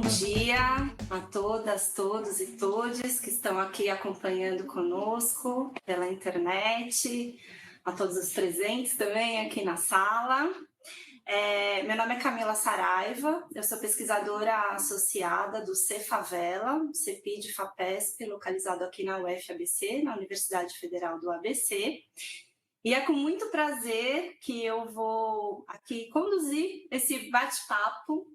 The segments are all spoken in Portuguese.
dia a todas, todos e todes que estão aqui acompanhando conosco pela internet, a todos os presentes também aqui na sala. Meu nome é Camila Saraiva, eu sou pesquisadora associada do Cefavela, CEPID-FAPESP, localizado aqui na UFABC, na Universidade Federal do ABC. E é com muito prazer que eu vou aqui conduzir esse bate-papo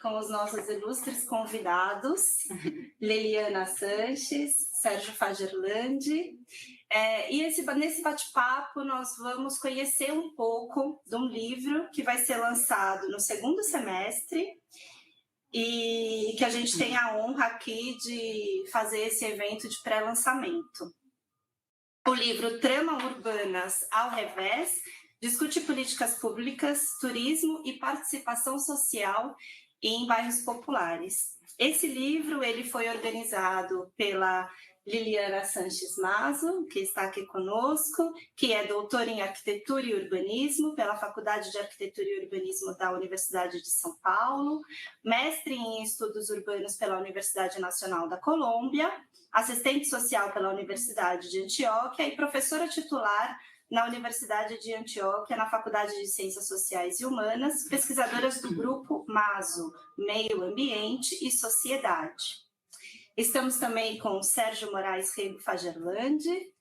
com os nossos ilustres convidados, Leliana Sanches, Sérgio Fagerlandi. Nesse bate-papo nós vamos conhecer um pouco de um livro que vai ser lançado no segundo semestre e que a gente tem a honra aqui de fazer esse evento de pré-lançamento. O livro Tramas Urbanas ao Revés discute políticas públicas, turismo e participação social em bairros populares. Esse livro ele foi organizado pela Leliana Sanches Mazo, que está aqui conosco, que é doutora em Arquitetura e Urbanismo pela Faculdade de Arquitetura e Urbanismo da Universidade de São Paulo, mestre em Estudos Urbanos pela Universidade Nacional da Colômbia, assistente social pela Universidade de Antioquia e professora titular na Universidade de Antioquia, na Faculdade de Ciências Sociais e Humanas, pesquisadoras do grupo MASO, Meio Ambiente e Sociedade. Estamos também com Sérgio Moraes Rego Fagerlandi.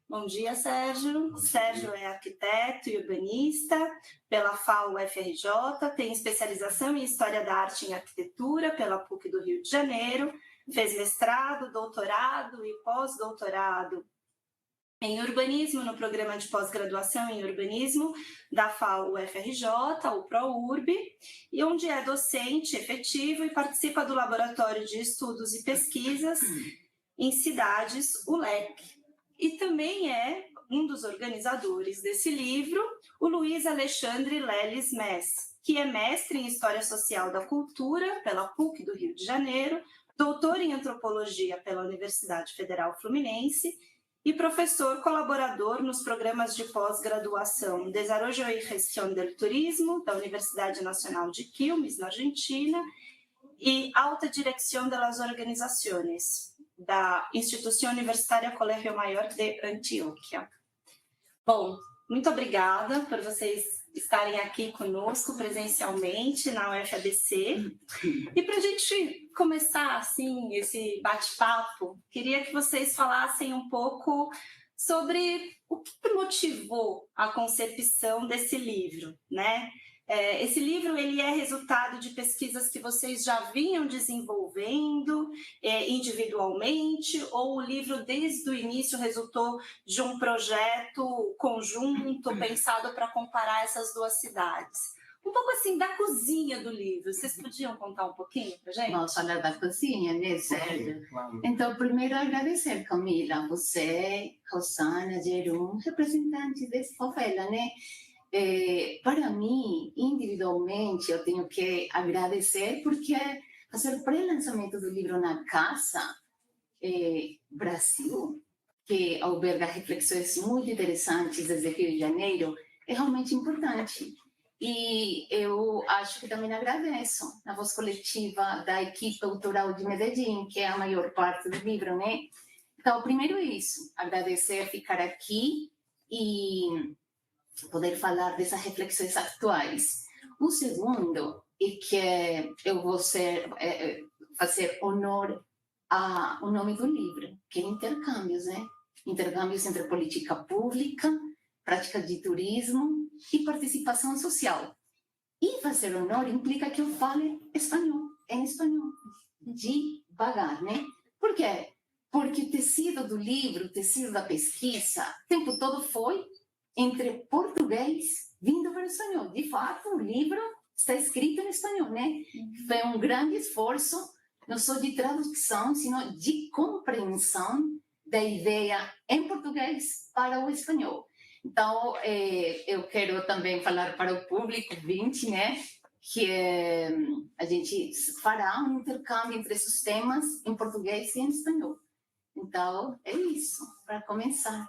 Bom dia, Sérgio. Bom dia. Sérgio é arquiteto e urbanista pela FAU-FRJ, tem especialização em História da Arte e Arquitetura pela PUC do Rio de Janeiro, fez mestrado, doutorado e pós-doutorado em urbanismo no programa de pós-graduação em urbanismo da FAU-UFRJ, o ProURB, e onde é docente efetivo e participa do Laboratório de Estudos e Pesquisas em Cidades, o LEC. E também é um dos organizadores desse livro, o Luiz Alexandre Leles Mess, que é mestre em História Social da Cultura pela PUC do Rio de Janeiro, doutor em Antropologia pela Universidade Federal Fluminense e professor colaborador nos programas de pós-graduação Desarrollo y Gestión del Turismo, da Universidade Nacional de Quilmes, na Argentina, e Alta Dirección de las Organizaciones, da Instituição Universitária Colegio Mayor de Antioquia. Bom, muito obrigada por vocês estarem aqui conosco presencialmente na UFABC. E para a gente começar assim esse bate-papo, queria que vocês falassem um pouco sobre o que motivou a concepção desse livro, né? Esse livro ele é resultado de pesquisas que vocês já vinham desenvolvendo individualmente, ou o livro desde o início resultou de um projeto conjunto pensado para comparar essas duas cidades? Um pouco assim da cozinha do livro. Vocês podiam contar um pouquinho para a gente? Vamos falar da cozinha, né, Sérgio? Então, primeiro agradecer, Camila, você, Rosana, Jerum, representantes dessa favela, né? Para mim, individualmente, eu tenho que agradecer porque fazer o pré-lançamento do livro na Casa Brasil, que alberga reflexões muito interessantes desde Rio de Janeiro, é realmente importante. E eu acho que também agradeço a voz coletiva da equipe autoral de Medellín, que é a maior parte do livro, né? Então, primeiro isso, agradecer ficar aqui e poder falar dessas reflexões atuais. O segundo é que eu vou fazer honor ao nome do livro, que é Intercâmbios, né? Intercâmbios entre política pública, prática de turismo e participação social. E fazer honor implica que eu fale espanhol, em espanhol, devagar, né? Por quê? Porque o tecido do livro, o tecido da pesquisa, o tempo todo foi entre português vindo para o espanhol. De fato, o livro está escrito em espanhol, né? Foi um grande esforço, não só de tradução, sino de compreensão da ideia em português para o espanhol. Então, eu quero também falar para o público 20, né? Que a gente fará um intercâmbio entre esses temas em português e em espanhol. Então, é isso, para começar.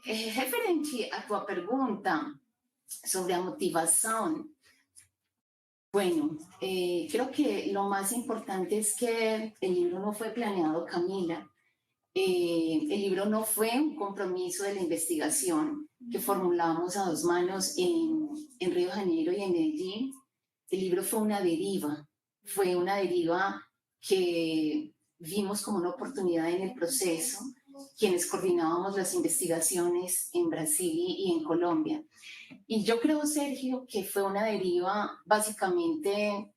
Referente à tua pergunta sobre a motivação, Bueno, creo que lo más importante es que el libro no fue planeado, Camila. El libro no fue un compromiso de la investigación que formulamos a dos manos en Río de Janeiro y en Medellín. El libro fue una deriva que vimos como una oportunidad en el proceso, quienes coordinábamos las investigaciones en Brasil y en Colombia. Y yo creo, Sergio, que fue una deriva básicamente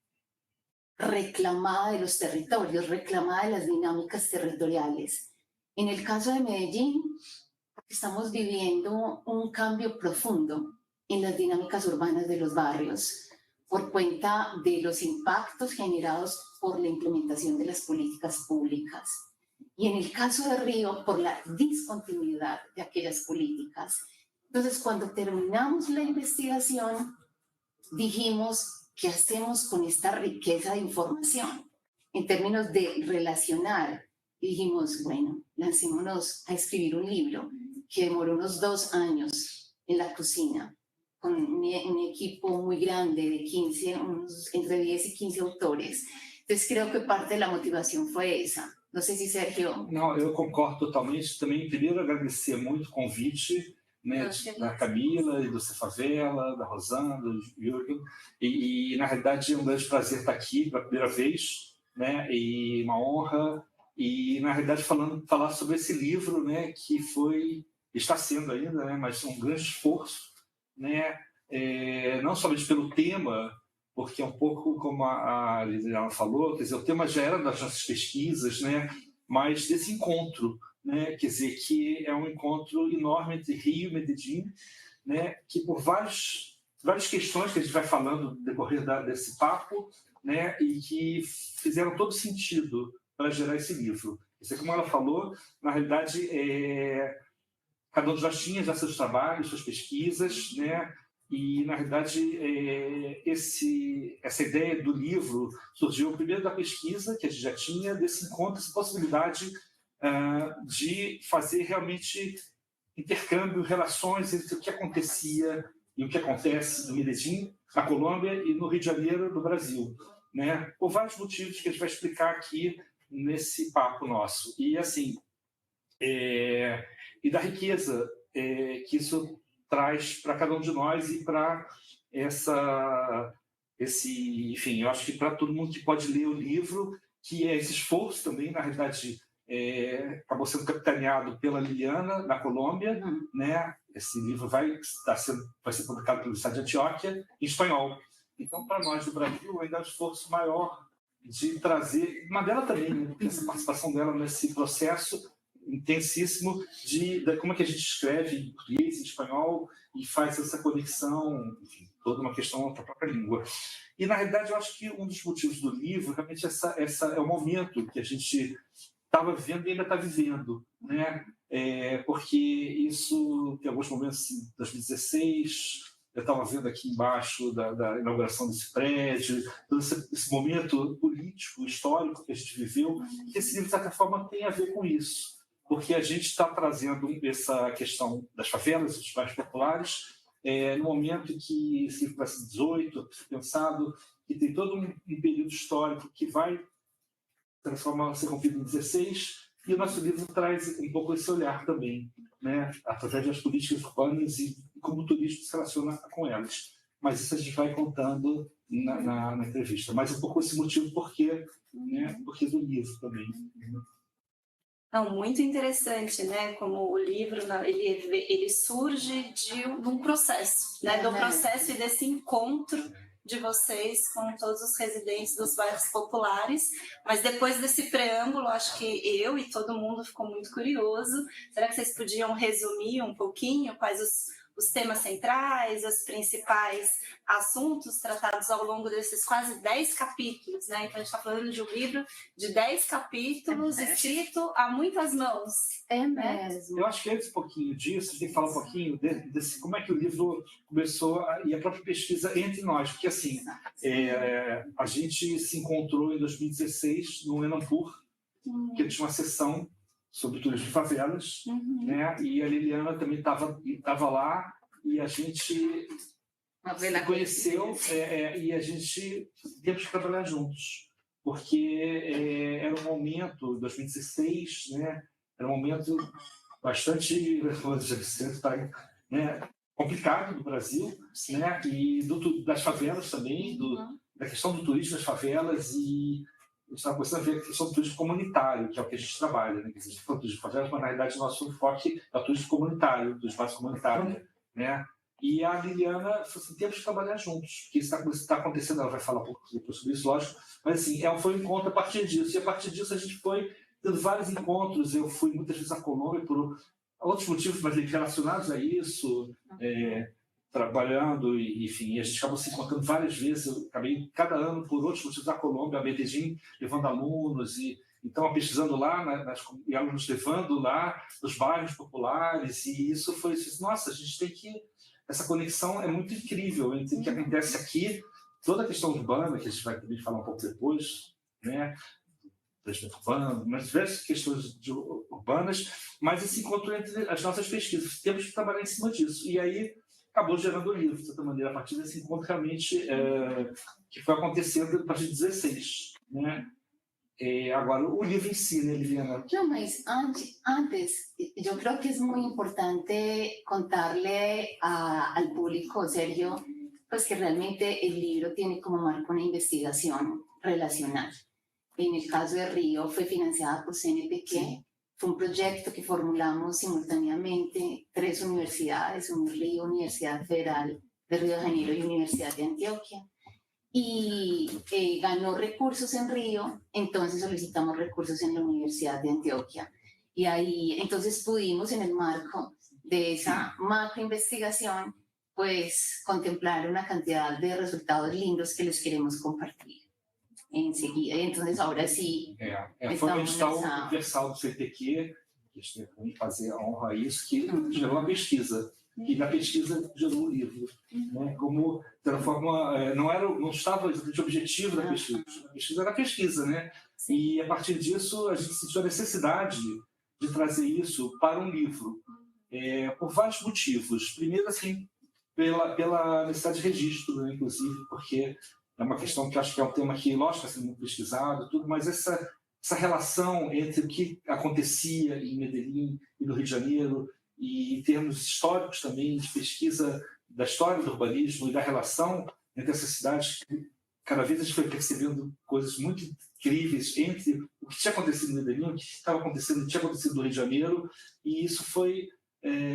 reclamada de los territorios, reclamada de las dinámicas territoriales. En el caso de Medellín, estamos viviendo un cambio profundo en las dinámicas urbanas de los barrios por cuenta de los impactos generados por la implementación de las políticas públicas. Y en el caso de Río, por la discontinuidad de aquellas políticas. Entonces, cuando terminamos la investigación, dijimos, ¿qué hacemos con esta riqueza de información? En términos de relacionar, dijimos, bueno, lancémonos a escribir un libro que demoró unos 2 años en la cocina, con un equipo muy grande de 15, entre 10 y 15 autores. Entonces, creo que parte de la motivação foi essa. Não sei se Sergio... Não, eu concordo totalmente. Também, primeiro, agradecer muito o convite, né, da Camila e do Cefavela, da Rosana, do Jürgen. E, na realidade, é um grande prazer estar aqui pela primeira vez, né, e uma honra. E, na realidade, falar sobre esse livro, né, que está sendo ainda, né, mas um grande esforço, né, não somente pelo tema, porque é um pouco como a Liliana falou, quer dizer, o tema já era das nossas pesquisas, né, mas desse encontro, né, quer dizer, que é um encontro enorme entre Rio e Medellín, né, que por várias questões que a gente vai falando no decorrer desse papo, né, e que fizeram todo sentido para gerar esse livro. Isso é como ela falou, na realidade, cada um de nós tinha já seus trabalhos, suas pesquisas, né, e, na realidade, essa ideia do livro surgiu primeiro da pesquisa, que a gente já tinha, desse encontro, essa possibilidade de fazer realmente intercâmbio, relações entre o que acontecia e o que acontece em Medellín, na Colômbia, e no Rio de Janeiro, no Brasil, né? Por vários motivos que a gente vai explicar aqui nesse papo nosso. E, assim, e da riqueza que isso traz para cada um de nós e para enfim, eu acho que para todo mundo que pode ler o livro, que é esse esforço também, na realidade, acabou sendo capitaneado pela Liliana, na Colômbia, né? Esse livro vai ser publicado pelo Estado de Antioquia, em espanhol. Então, para nós do Brasil, ainda é um esforço maior de trazer, mas dela também, né? Essa participação dela nesse processo intensíssimo de como é que a gente escreve em português, em espanhol, e faz essa conexão, enfim, toda uma questão para a própria língua. E, na realidade, eu acho que um dos motivos do livro, realmente, é o momento que a gente estava vivendo e ainda está vivendo, né? Porque isso, tem alguns momentos, assim, 2016, eu estava vendo aqui embaixo da inauguração desse prédio, todo esse momento político, histórico que a gente viveu, que esse livro, de certa forma, tem a ver com isso. Porque a gente está trazendo essa questão das favelas, dos bairros populares, no momento que esse livro vai ser 18, pensado, que tem todo um período histórico que vai transformar, ser rompido em 16, e o nosso livro traz um pouco esse olhar também, né, através das políticas urbanas e como o turismo se relaciona com elas. Mas isso a gente vai contando na entrevista. Mas um pouco esse motivo porque do livro também. Não, muito interessante, né? Como o livro ele surge de um processo, né? Do processo e desse encontro de vocês com todos os residentes dos bairros populares. Mas depois desse preâmbulo, acho que eu e todo mundo ficou muito curioso. Será que vocês podiam resumir um pouquinho quais os temas centrais, os principais assuntos tratados ao longo desses quase 10 capítulos, né? Então, a gente está falando de um livro de 10 capítulos, escrito a muitas mãos. É mesmo. Eu acho que antes um pouquinho disso, a gente tem que falar um pouquinho desse como é que o livro começou e a própria pesquisa entre nós, porque, assim, a gente se encontrou em 2016 no Enampur, que tinha uma sessão sobre turismo de favelas, né? E a Liliana também estava lá, e a gente se conheceu e a gente temos que trabalhar juntos, porque era um momento, 2016, né, era um momento bastante, né, complicado do Brasil, né, e das favelas também, da questão do turismo das favelas, e a gente estava começando a ver a questão do turismo comunitário, que é o que a gente trabalha, né, que a gente fala turismo de favelas, mas na realidade o nosso enfoque é o turismo comunitário, do espaço comunitário, né. E a Liliana falou assim, temos que trabalhar juntos, porque isso está acontecendo, ela vai falar um pouco depois sobre isso, lógico, mas assim, foi um encontro a partir disso, e a partir disso a gente foi tendo vários encontros, eu fui muitas vezes à Colômbia por outros motivos, mas relacionados a isso, trabalhando, e, enfim, a gente acabou se encontrando várias vezes, eu acabei cada ano por outros motivos à Colômbia, a Medellín, levando alunos, e então pesquisando lá, e alunos levando lá, nos bairros populares, e isso foi, nossa, a gente tem que essa conexão é muito incrível entre o que acontece aqui, toda a questão urbana, que a gente vai também falar um pouco depois, né? Urbano, mas diversas questões urbanas, mas esse encontro entre as nossas pesquisas. Temos que trabalhar em cima disso. E aí acabou gerando o livro, de certa maneira, a partir desse encontro realmente que foi acontecendo a partir de 2016. Né? Agora, o livro em si, né, Liliana? No, mas antes, yo creo que es muy importante contarle al público, Sergio, pues que realmente el libro tiene como marco una investigación relacional. En el caso de Río fue financiada por CNPq, fue un proyecto que formulamos simultáneamente 3 universidades, Río, Universidad Federal de Río de Janeiro y Universidad de Antioquia. Y ganó recursos en Río, entonces solicitamos recursos en la Universidad de Antioquia. Y ahí entonces pudimos, en el marco de esa macro investigación, pues contemplar una cantidad de resultados lindos que les queremos compartir enseguida. Entonces ahora sí. Foi um edital universal do CNPq, que a gente fazer a honra a isso, que gerou uma pesquisa. E na pesquisa gerou um livro, né? Como de uma forma não estava exatamente o objetivo da pesquisa, a pesquisa era a pesquisa, né? Sim. E a partir disso a gente sentiu a necessidade de trazer isso para um livro, por vários motivos. Primeiro, assim, pela necessidade de registro, né? Inclusive, porque é uma questão que acho que é um tema que, lógico, está sendo muito pesquisado, tudo, mas essa relação entre o que acontecia em Medellín e no Rio de Janeiro, e em termos históricos também, de pesquisa da história do urbanismo e da relação entre essas cidades, cada vez a gente foi percebendo coisas muito incríveis entre o que tinha acontecido em Medellín, o que estava acontecendo, o que tinha acontecido no Rio de Janeiro, e isso foi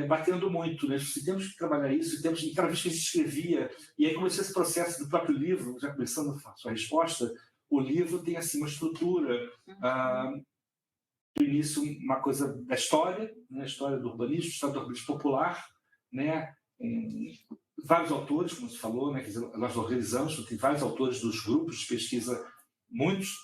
batendo muito, né? Temos que trabalhar isso, e cada vez que a gente escrevia, e aí começou esse processo do próprio livro, já começando a sua resposta, o livro tem assim uma estrutura, no início uma coisa da história, né? A história do urbanismo, história do urbanismo popular, né? Vários autores, como você falou, né? Quer dizer, nós organizamos, tem vários autores dos grupos de pesquisa, muitos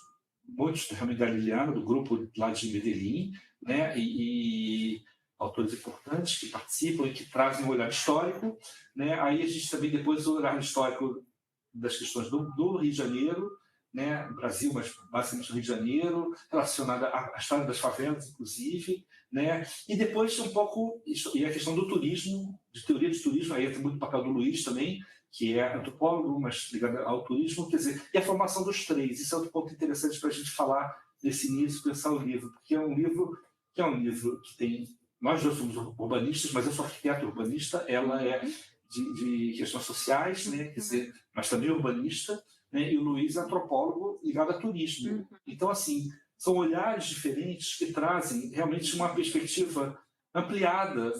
realmente da Liliana, do grupo lá de Medellín, né? E autores importantes que participam e que trazem um olhar histórico, né? Aí a gente também depois o olhar histórico das questões do Rio de Janeiro, né? No Brasil, mas basicamente no Rio de Janeiro, relacionada à história das favelas, inclusive, né? E depois um pouco e a questão do turismo, de teoria de turismo, aí entra muito o papel do Luiz também, que é antropólogo, mas ligado ao turismo, quer dizer, e a formação dos 3. Isso é outro ponto interessante para a gente falar nesse início, pensar o livro, porque é um livro que tem. Nós dois somos urbanistas, mas eu sou arquiteto urbanista, ela é de questões sociais, né? Quer dizer, mas também urbanista, né? E o Luiz é antropólogo ligado a turismo. Então, assim, são olhares diferentes que trazem realmente uma perspectiva ampliada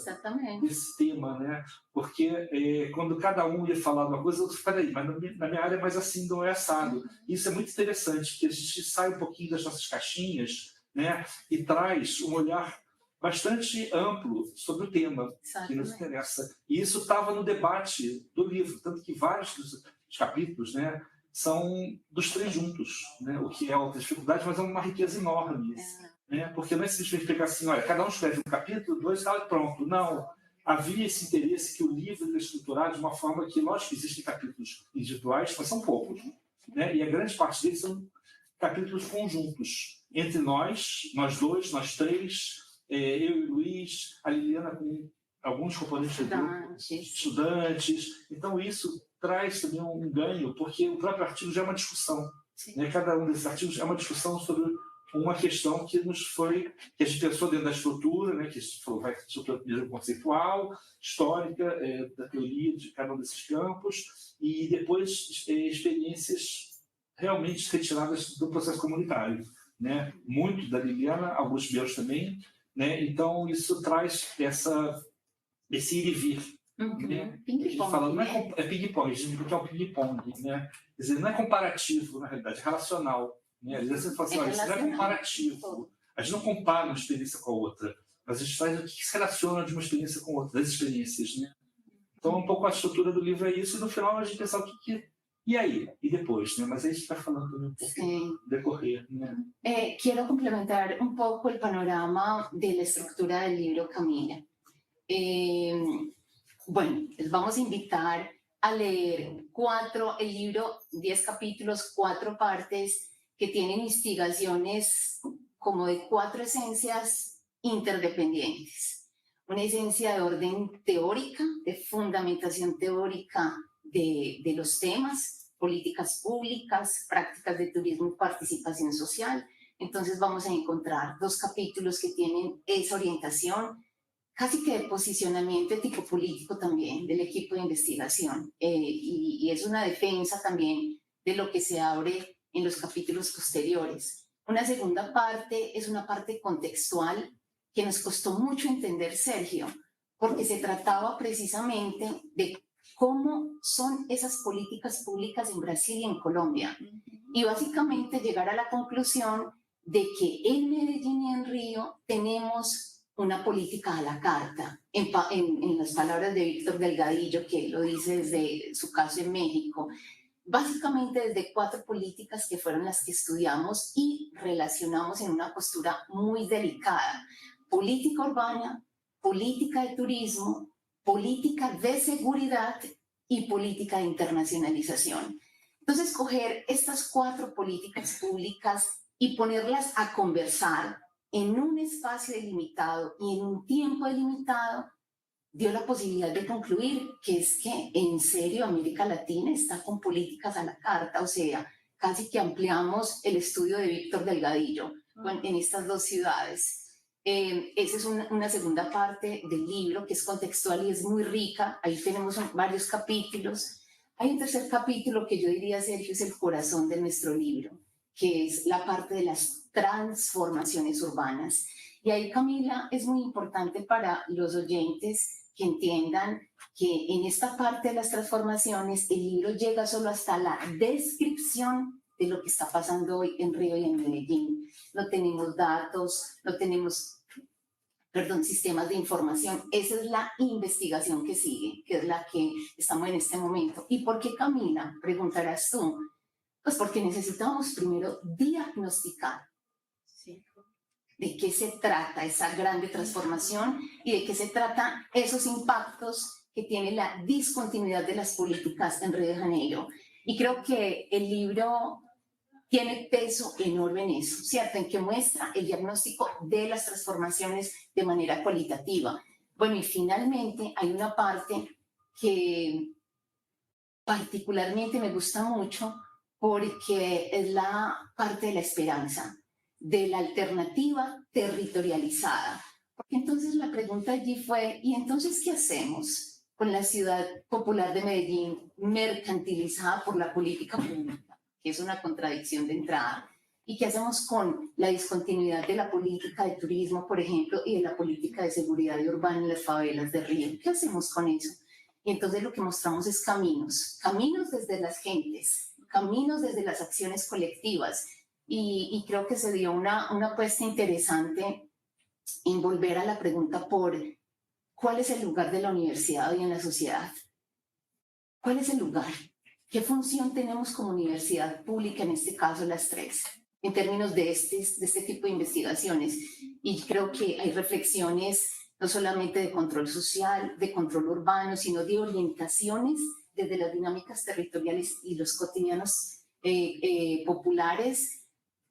desse tema, né? Porque quando cada um ia falar uma coisa, eu falei, peraí, mas na minha área é mais assim, não é assado. Isso é muito interessante, porque a gente sai um pouquinho das nossas caixinhas, né? E traz um olhar bastante amplo sobre o tema que nos interessa. E isso estava no debate do livro, tanto que vários dos capítulos, né, são dos 3 juntos, né, o que é outra dificuldade, mas é uma riqueza enorme. Né, porque não é simplesmente pegar assim, olha, cada um escreve um capítulo, 2 e pronto. Não. Havia esse interesse que o livro era estruturado de uma forma que, lógico que existem capítulos individuais, mas são poucos. Né, e a grande parte deles são capítulos conjuntos. Entre nós 2, nós 3, eu e o Luiz, a Liliana com alguns componentes do grupo, estudantes. Então, isso traz também um ganho, porque o próprio artigo já é uma discussão. Né? Cada um desses artigos é uma discussão sobre uma questão que a gente pensou dentro da estrutura, né? Que vai ser estrutura conceitual, histórica, da teoria de cada um desses campos, e depois experiências realmente retiradas do processo comunitário. Né? Muito da Liliana, alguns meus também. Né? Então, isso traz esse ir e vir. Né? Ping-pong. É ping-pong, a gente diz que é um ping-pong. Né? Quer dizer, não é comparativo, na realidade, é relacional. Né? Às vezes você fala assim, olha, isso não é comparativo. A gente não compara uma experiência com a outra, mas a gente faz o que se relaciona de uma experiência com outra, das experiências. Né? Então, um pouco a estrutura do livro é isso, e no final a gente pensa o que e aí? E depois? Né? Mas aí a gente está falando também um pouco do decorrer. Né? Quiero complementar un poco el panorama de la estructura del libro, Camila. Bueno, les vamos a invitar a leer el libro, 10 capítulos, 4 partes, que tienen instigaciones como de 4 esencias interdependientes. Una esencia de orden teórica, de fundamentación teórica de los temas, políticas públicas, prácticas de turismo y participación social. Entonces vamos a encontrar 2 capítulos que tienen esa orientación, casi que de posicionamiento ético político también del equipo de investigación. Y es una defensa también de lo que se abre en los capítulos posteriores. Una segunda parte es una parte contextual que nos costó mucho entender, Sergio, porque se trataba precisamente de cómo son esas políticas públicas en Brasil y en Colombia. Y básicamente llegar a la conclusión de que en Medellín y en Río tenemos una política a la carta, en las palabras de Víctor Delgadillo, que lo dice desde su caso en México, básicamente desde 4 políticas que fueron las que estudiamos y relacionamos en una postura muy delicada: política urbana, política de turismo, política de seguridad y política de internacionalización. Entonces, coger estas 4 políticas públicas y ponerlas a conversar en un espacio delimitado y en un tiempo delimitado dio la posibilidad de concluir que es que en serio América Latina está con políticas a la carta, o sea, casi que ampliamos el estudio de Víctor Delgadillo en estas 2 ciudades. Esa es una segunda parte del libro que es contextual y es muy rica. Ahí tenemos varios capítulos. Hay un tercer capítulo que yo diría, Sergio, es el corazón de nuestro libro, que es la parte de las transformaciones urbanas. Y ahí, Camila, es muy importante para los oyentes que entiendan que en esta parte de las transformaciones el libro llega solo hasta la descripción de lo que está pasando hoy en Río y en Medellín. No tenemos datos, no tenemos, sistemas de información. Esa es la investigación que sigue, que es la que estamos en este momento. ¿Y por qué, Camila? Preguntarás tú. Pues porque necesitamos primero diagnosticar de qué se trata esa grande transformación y de qué se trata esos impactos que tiene la discontinuidad de las políticas en Río de Janeiro. Y creo que el libro tiene peso enorme en eso, ¿cierto? En que muestra el diagnóstico de las transformaciones de manera cualitativa. Bueno, y finalmente hay una parte que particularmente me gusta mucho porque es la parte de la esperanza, de la alternativa territorializada. Porque entonces la pregunta allí fue, ¿y entonces qué hacemos con la ciudad popular de Medellín mercantilizada por la política pública? Que es una contradicción de entrada. ¿Y qué hacemos con la discontinuidad de la política de turismo, por ejemplo, y de la política de seguridad urbana en las favelas de Río? ¿Qué hacemos con eso? Y entonces lo que mostramos es caminos desde las gentes, caminos desde las acciones colectivas. Y creo que se dio una apuesta interesante en volver a la pregunta por ¿cuál es el lugar de la universidad hoy en la sociedad? ¿Cuál es el lugar? ¿Qué función tenemos como universidad pública, en este caso las 3, en términos de este tipo de investigaciones? Y creo que hay reflexiones no solamente de control social, de control urbano, sino de orientaciones desde las dinámicas territoriales y los cotidianos populares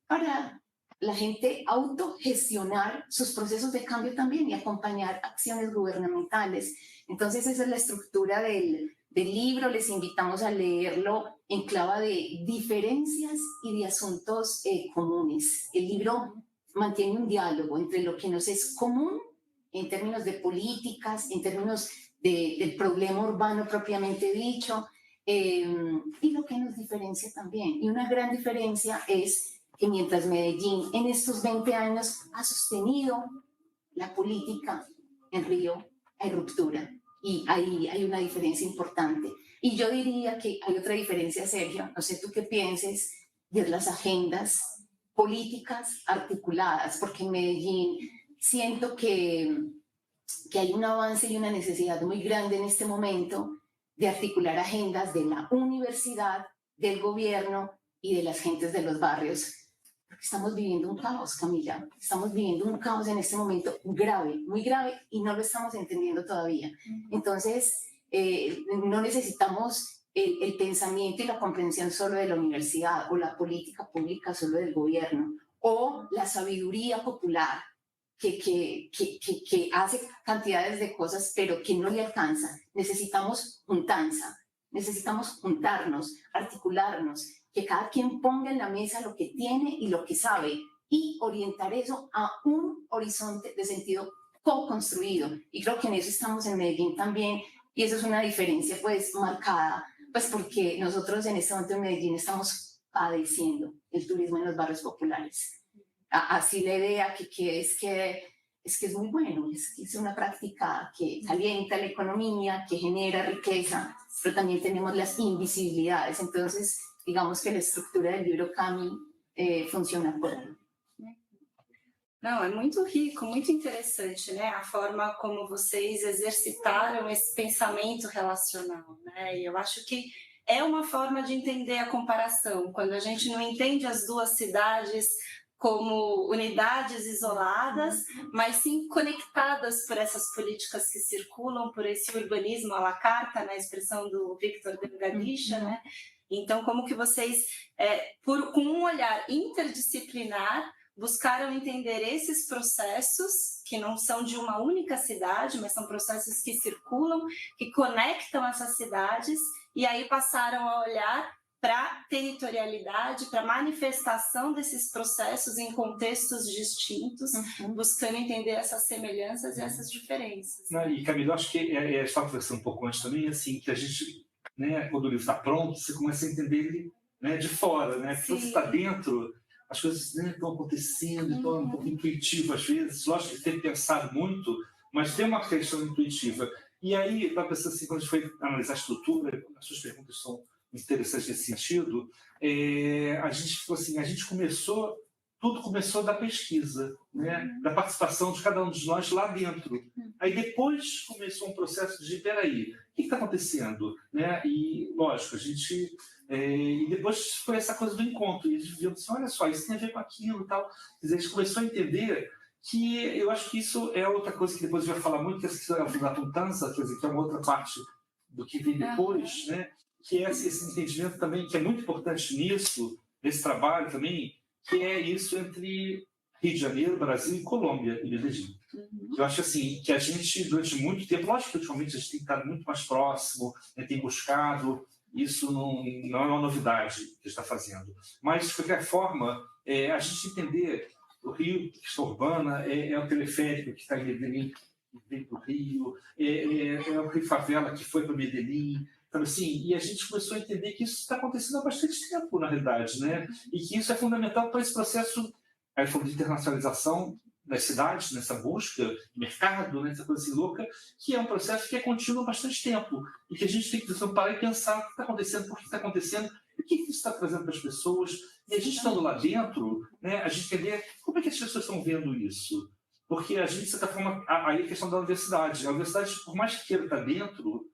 para la gente autogestionar sus procesos de cambio también y acompañar acciones gubernamentales. Entonces esa es la estructura del libro. Les invitamos a leerlo en clave de diferencias y de asuntos comunes. El libro mantiene un diálogo entre lo que nos es común en términos de políticas, en términos del problema urbano propiamente dicho, y lo que nos diferencia también. Y una gran diferencia es que mientras Medellín en estos 20 años ha sostenido la política, en Río hay ruptura. Y ahí hay una diferencia importante. Y yo diría que hay otra diferencia, Sergio, no sé tú qué pienses, de las agendas políticas articuladas, porque en Medellín siento que hay un avance y una necesidad muy grande en este momento de articular agendas de la universidad, del gobierno y de las gentes de los barrios. Porque estamos viviendo un caos, Camila. Estamos viviendo un caos en este momento grave, muy grave, y no lo estamos entendiendo todavía. Entonces, no necesitamos el pensamiento y la comprensión solo de la universidad o la política pública solo del gobierno o la sabiduría popular que hace cantidades de cosas pero que no le alcanza. Necesitamos juntarnos, articularnos, que cada quien ponga en la mesa lo que tiene y lo que sabe y orientar eso a un horizonte de sentido co-construido. Y creo que en eso estamos en Medellín también, y eso es una diferencia pues marcada, pues porque nosotros en este momento en Medellín estamos padeciendo el turismo en los barrios populares. Así la idea que es muy bueno, es una práctica que calienta la economía, que genera riqueza, pero también tenemos las invisibilidades. Entonces, digamos que la estructura del libro Cami funciona por aí. Não, é muito rico, muito interessante, né? A forma como vocês exercitaram esse pensamento relacional, né? E eu acho que é uma forma de entender a comparação. Quando a gente não entende as duas cidades como unidades isoladas, mas sim conectadas por essas políticas que circulam, por esse urbanismo à la carta, na expressão do Victor Delgadisha, né? Então, como que vocês, com um olhar interdisciplinar, buscaram entender esses processos, que não são de uma única cidade, mas são processos que circulam, que conectam essas cidades, e aí passaram a olhar para a territorialidade, para a manifestação desses processos em contextos distintos, buscando entender essas semelhanças e essas diferenças. E, Camila, acho que estava conversando um pouco antes também, assim, que a gente, né, quando o livro está pronto, você começa a entender ele, né, de fora, né? Quando você está dentro, as coisas, né, estão acontecendo, então é um pouco intuitivo às vezes. Lógico que tem que pensar muito, mas tem uma questão intuitiva. E aí, eu estava pensando assim, quando a gente foi analisar a estrutura, as suas perguntas são interessantes nesse sentido, a gente falou assim, tudo começou da pesquisa, né? Da participação de cada um de nós lá dentro. Aí depois começou um processo de, peraí, o que está acontecendo? Né? E, lógico, a gente... e depois foi essa coisa do encontro, e a gente viu assim, olha só, isso tem a ver com aquilo e tal. Quer dizer, a gente começou a entender que eu acho que isso é outra coisa que depois eu ia falar muito, que é a Funatuntanza, quer dizer, que é uma outra parte do que vem depois, né? Que é esse entendimento também, que é muito importante nisso, nesse trabalho também, que é isso entre Rio de Janeiro, Brasil e Colômbia, e Medellín. Eu acho assim, que a gente, durante muito tempo, lógico que ultimamente a gente tem estado muito mais próximo, né, tem buscado, isso não é uma novidade que a gente está fazendo. Mas, de qualquer forma, a gente entender o Rio, questão urbana, é o teleférico que está em Medellín, que veio para o Rio, é o Rio Favela que foi para Medellín. Então, assim, e a gente começou a entender que isso está acontecendo há bastante tempo, na realidade, né? E que isso é fundamental para esse processo, aí falando de internacionalização das cidades, nessa busca de mercado, né, essa coisa assim louca, que é um processo que é contínuo há bastante tempo e que a gente tem que parar e pensar o que está acontecendo, por que está acontecendo, o que isso está trazendo para as pessoas. E a gente estando lá dentro, né, a gente entender como é que as pessoas estão vendo isso. Porque a gente, de certa forma, aí a questão da universidade. A universidade, por mais que queira estar dentro,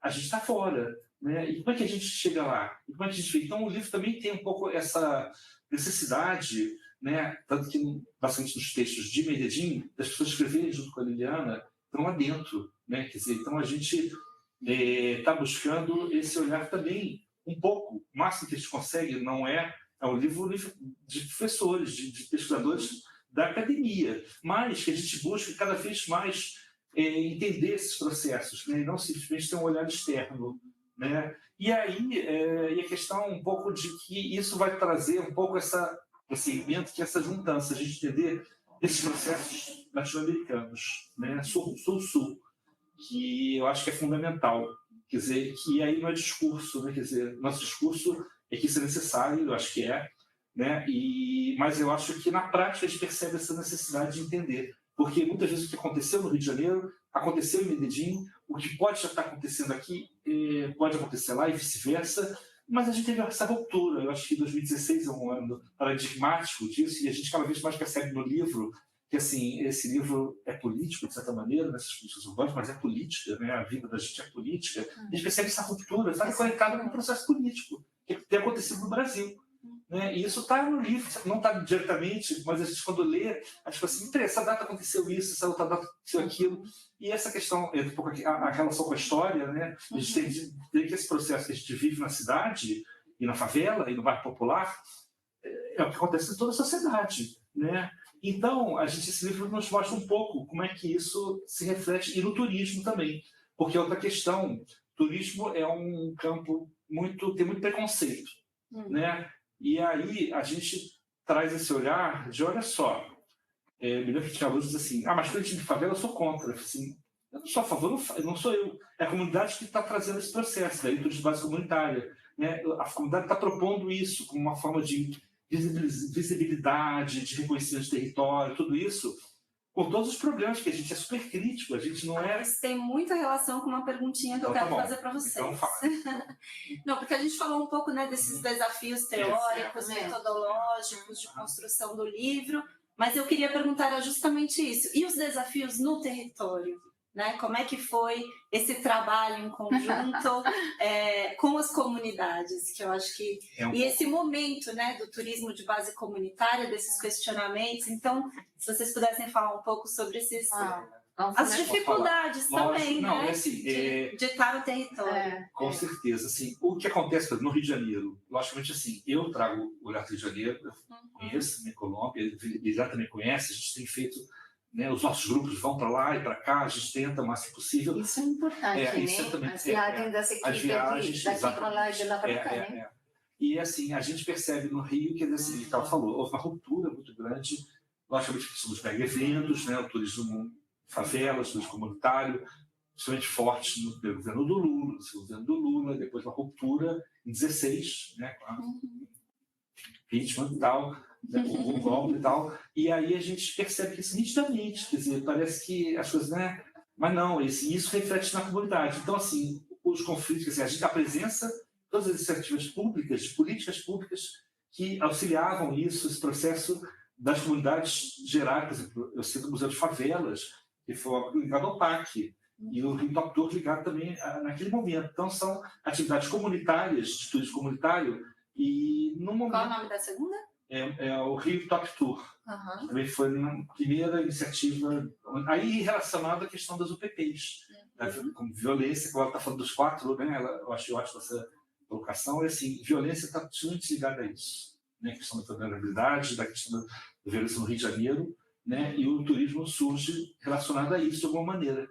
a gente está fora, né? E como é que a gente chega lá? E como é que a gente vê? Então, o livro também tem um pouco essa necessidade, né? Tanto que, bastante nos textos de Medellín, das pessoas escreverem junto com a Liliana, estão lá dentro, né? Quer dizer, então a gente está buscando esse olhar também, um pouco, o máximo que a gente consegue, não é é um livro de professores, de pesquisadores da academia, mas que a gente busca cada vez mais entender esses processos, né? E não simplesmente ter um olhar externo, né? E aí e a questão um pouco de que isso vai trazer um pouco que essa juntança, a gente entender esses processos latino-americanos, né? Sul-sul, que eu acho que é fundamental. Quer dizer, que aí não é discurso, né? Quer dizer, nosso discurso é que isso é necessário, eu acho que é, né? Mas eu acho que na prática a gente percebe essa necessidade de entender, porque muitas vezes o que aconteceu no Rio de Janeiro aconteceu em Medellín, o que pode já estar acontecendo aqui pode acontecer lá e vice-versa, mas a gente teve essa ruptura. Eu acho que 2016 é um ano paradigmático disso, e a gente cada vez mais percebe no livro que assim, esse livro é político, de certa maneira, nessas políticas urbanas, mas é política, né? A vida da gente é política. A gente percebe essa ruptura, está conectada com o processo político que tem acontecido no Brasil. Né? E isso está no livro, não está diretamente, mas a gente, quando lê, a gente fala assim, essa data aconteceu isso, essa outra data aconteceu aquilo. E essa questão, um pouco a relação com a história, né? A gente tem que esse processo que a gente vive na cidade, e na favela, e no bairro popular, é o que acontece em toda a sociedade. Né? Então, esse livro nos mostra um pouco como é que isso se reflete, e no turismo também. Porque outra questão, turismo é um campo tem muito preconceito. Né? E aí a gente traz esse olhar de, olha só, me lembro que tinha alunos assim, mas turismo de favela eu sou contra. Assim, eu não sou a favor, não sou eu. É a comunidade que está trazendo esse processo, daí turismo de base comunitária. Né? A comunidade está propondo isso como uma forma de visibilidade, de reconhecimento de território, tudo isso, com todos os problemas que a gente é super crítico, a gente não é... Isso tem muita relação com uma perguntinha que eu quero fazer para vocês. Então, não, porque a gente falou um pouco, né, desses desafios teóricos, metodológicos, de construção do livro, mas eu queria perguntar justamente isso. E os desafios no território? Né? Como é que foi esse trabalho em conjunto com as comunidades, que eu acho que... E esse momento, né, do turismo de base comunitária, desses questionamentos. Então, se vocês pudessem falar um pouco sobre esses... as dificuldades também, não, né? Assim, de estar no território. Com certeza. Assim, o que acontece no Rio de Janeiro, logicamente, assim, eu trago o olhar do Rio de Janeiro, eu conheço a minha Colômbia, ele já também conhece, a gente tem feito... Né, os nossos grupos vão para lá e para cá, a gente tenta o máximo possível. Isso é importante, né? Isso também, as viagens das equipes daqui para lá e de lá para cá, né? E assim, a gente percebe no Rio que, assim, ela falou, houve uma ruptura muito grande, logicamente, dos mega eventos, né, o turismo favelas, o turismo comunitário, principalmente forte no governo do Lula, no segundo governo do Lula, depois uma ruptura em 16, né, com a impeachment e tal, o golpe e tal, e aí a gente percebe que isso nitidamente, quer dizer, parece que as coisas, né? Mas não, isso reflete na comunidade. Então, assim, os conflitos, quer dizer, a presença, todas as iniciativas públicas, de políticas públicas que auxiliavam isso, esse processo das comunidades gerais, por exemplo, eu cito o Museu de Favelas, que foi ligado ao PAC, e o Rio Top Tour ligado também naquele momento. Então, são atividades comunitárias, de turismo comunitário, e no momento... Qual é o nome da segunda? É o Rio Top Tour. Também foi uma primeira iniciativa, aí relacionada à questão das UPPs, né, como violência, que ela está falando dos 4, né, eu achei ótima essa colocação, e assim, violência está muito ligada a isso, né, a questão da vulnerabilidade, da questão da violência no Rio de Janeiro, né, e o turismo surge relacionado a isso de alguma maneira.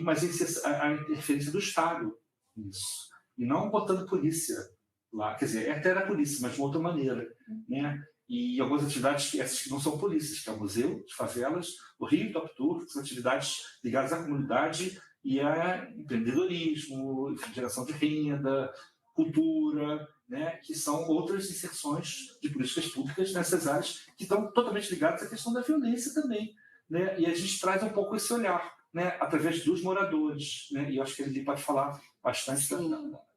Mas a interferência do Estado nisso, e não botando polícia lá, quer dizer, até era polícia, mas de uma outra maneira, né? E algumas atividades, essas que não são polícias, que é o Museu de Favelas, o Rio Top Tour, que são atividades ligadas à comunidade e a empreendedorismo, geração de renda, cultura, né? Que são outras inserções de políticas públicas nessas áreas que estão totalmente ligadas à questão da violência também, né? E a gente traz um pouco esse olhar, né? Através dos moradores, né? E eu acho que ele pode falar bastante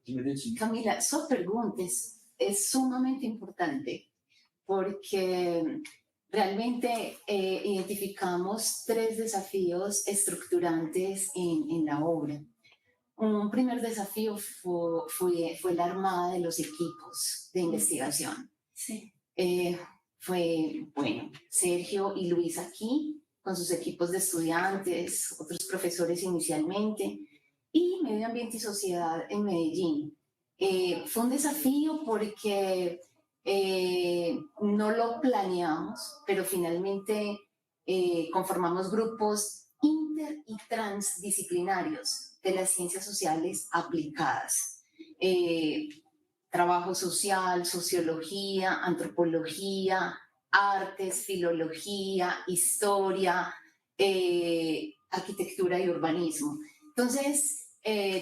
de Medellín. Camila, sua pergunta é sumamente importante, porque realmente identificamos 3 desafios estructurantes en la obra. Un primer desafío fue la armada de los equipos de investigación. Sí. Fue, bueno, Sergio y Luis aquí, con sus equipos de estudiantes, otros profesores inicialmente, y Medio Ambiente y Sociedad en Medellín. Fue un desafío porque no lo planeamos, pero finalmente conformamos grupos inter y transdisciplinarios de las ciencias sociales aplicadas. Trabajo social, sociología, antropología, artes, filología, historia, arquitectura y urbanismo. Entonces,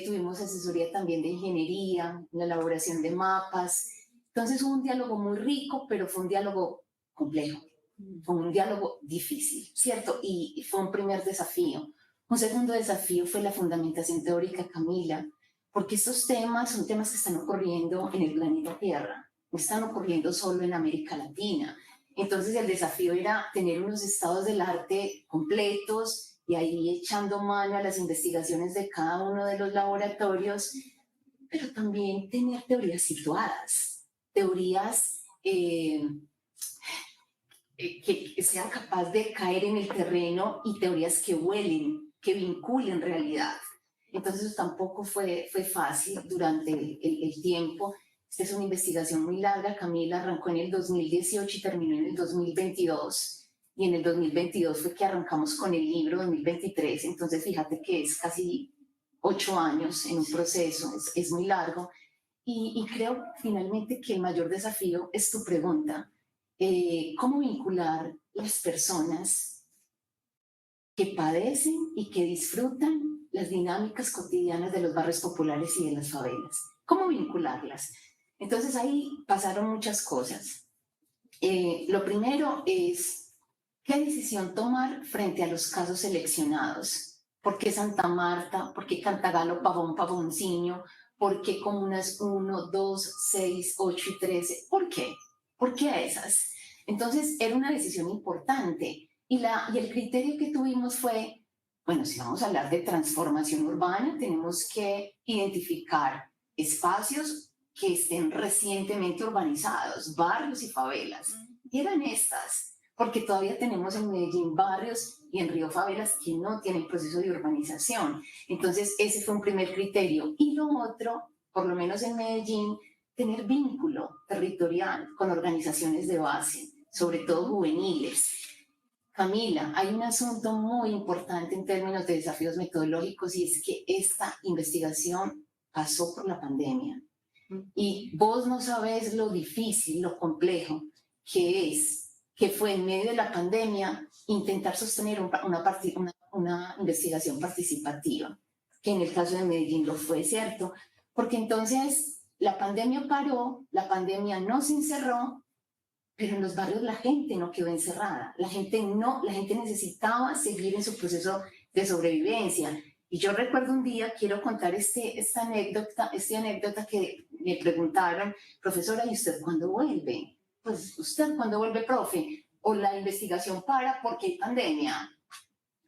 tuvimos asesoría también de ingeniería, la elaboración de mapas. Entonces, fue un diálogo muy rico, pero fue un diálogo complejo. Fue un diálogo difícil, ¿cierto? Y fue un primer desafío. Un segundo desafío fue la fundamentación teórica, Camila, porque estos temas son temas que están ocurriendo en el planeta Tierra, no están ocurriendo solo en América Latina. Entonces el desafío era tener unos estados del arte completos y ahí echando mano a las investigaciones de cada uno de los laboratorios, pero también tener teorías situadas, teorías que sean capaces de caer en el terreno y teorías que huelen, que vinculen realidad. Entonces eso tampoco fue fácil durante el tiempo. Esta es una investigación muy larga, Camila, arrancó en el 2018 y terminó en el 2022. Y en el 2022 fue que arrancamos con el libro 2023. Entonces fíjate que es casi 8 años en un proceso, es muy largo. Y creo finalmente que el mayor desafío es tu pregunta. ¿Cómo vincular las personas que padecen y que disfrutan las dinámicas cotidianas de los barrios populares y de las favelas? ¿Cómo vincularlas? Entonces ahí pasaron muchas cosas. Lo primero es, ¿qué decisión tomar frente a los casos seleccionados? ¿Por qué Santa Marta? ¿Por qué Cantagalo, Pavón, Pavonciño? ¿Por qué comunas 1, 2, 6, 8 y 13? ¿Por qué? ¿Por qué esas? Entonces era una decisión importante y el criterio que tuvimos fue, bueno, si vamos a hablar de transformación urbana, tenemos que identificar espacios que estén recientemente urbanizados, barrios y favelas. Y eran estas, porque todavía tenemos en Medellín barrios y en Río favelas que no tienen proceso de urbanización. Entonces ese fue un primer criterio. Y lo otro, por lo menos en Medellín, tener vínculo territorial con organizaciones de base, sobre todo juveniles. Camila, hay un asunto muy importante en términos de desafíos metodológicos y es que esta investigación pasó por la pandemia. Y vos no sabés lo difícil, lo complejo que fue en medio de la pandemia intentar sostener una investigación participativa, que en el caso de Medellín lo fue, ¿cierto? Porque entonces la pandemia paró, la pandemia no se encerró, pero en los barrios la gente no quedó encerrada, la gente necesitaba seguir en su proceso de sobrevivencia. Y yo recuerdo un día, quiero contar esta anécdota que me preguntaron, profesora, ¿y usted cuándo vuelve? Pues, ¿usted cuándo vuelve, profe? O la investigación para porque hay pandemia.